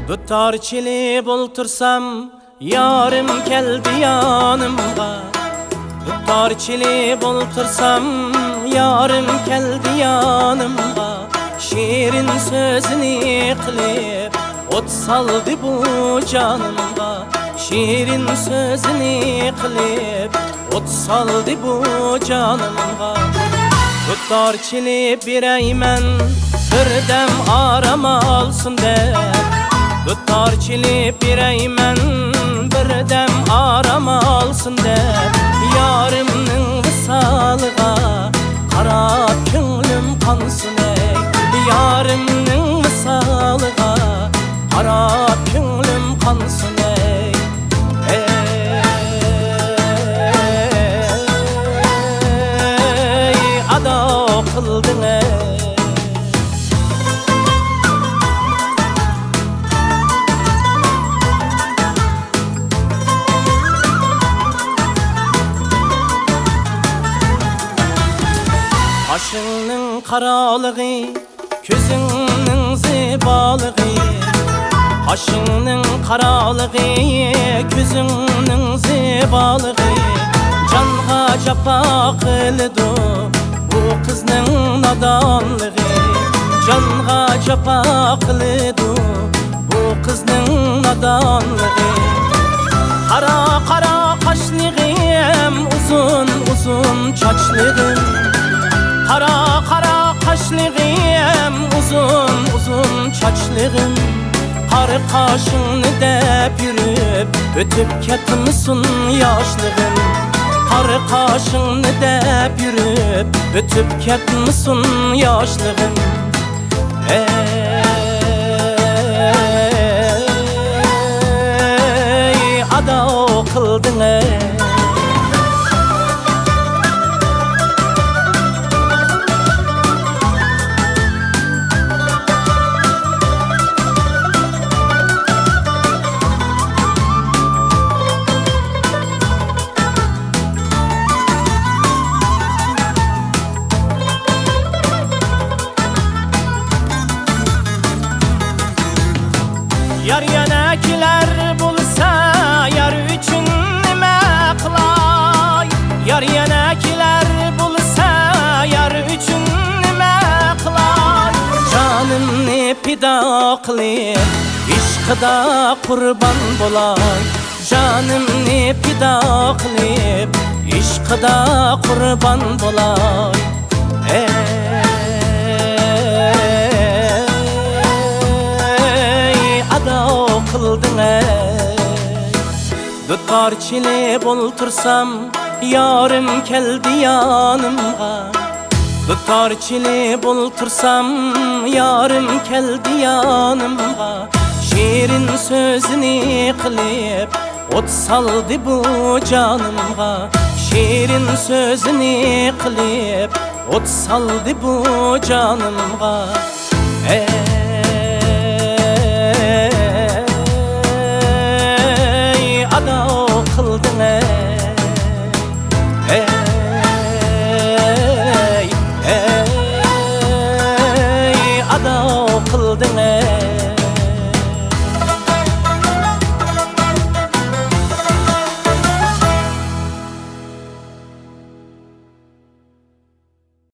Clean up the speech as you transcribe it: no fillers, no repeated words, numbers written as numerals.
Dutar çilip oltursam yarım keldi yanımga. Dutar çilip oltursam yarım keldi yanımga. Şirin sözünü kılıp ot saldı bu canımga. Şirin sözünü kılıp ot saldı bu canımga. Dutar çilip bireymen bir dem arama alsın de. Dutar çilip bireymen bir dem arama alsın de. Yarımның visalıga qarap könglim kansın ey. Yarımның visalıga qarap könglim kansın ey. Ey ada kıldın ey. Başının karalığı, közünün zibalığı. Başının karalığı, közünün zibalığı. Canğa capa kıldı bu kızның nadanlığı. Canğa capa kıldı bu kızның nadanlığı. Kara kara kaşlığım, uzun uzun çaçlığım. Kara kara kaşlığım, uzun uzun çaçlığım. Kar kaşını dep yürüp ötüp ketmisin yaşlığım. Kar kaşını dep yürüp ötüp ketmisin yaşlığım. Ey ada kıldın ey. Yar yenekiler bulsa yar üçün nime kılay. Yar yenekiler bulsa yar üçün nime kılay. Canımni pida kılıp işkıda kurban bolay. Canımni pida kılıp işkıda kurban bolay. Kıldın ey. Dutar çilip oltursam yarım keldi yanımga. Dutar çilip oltursam yarım keldi yanımga. Şirin sözünü kılıp ot saldı bu canımga. Şirin sözünü kılıp ot saldı bu canımga. Ada kıldın ey. Ey ada kıldın ey.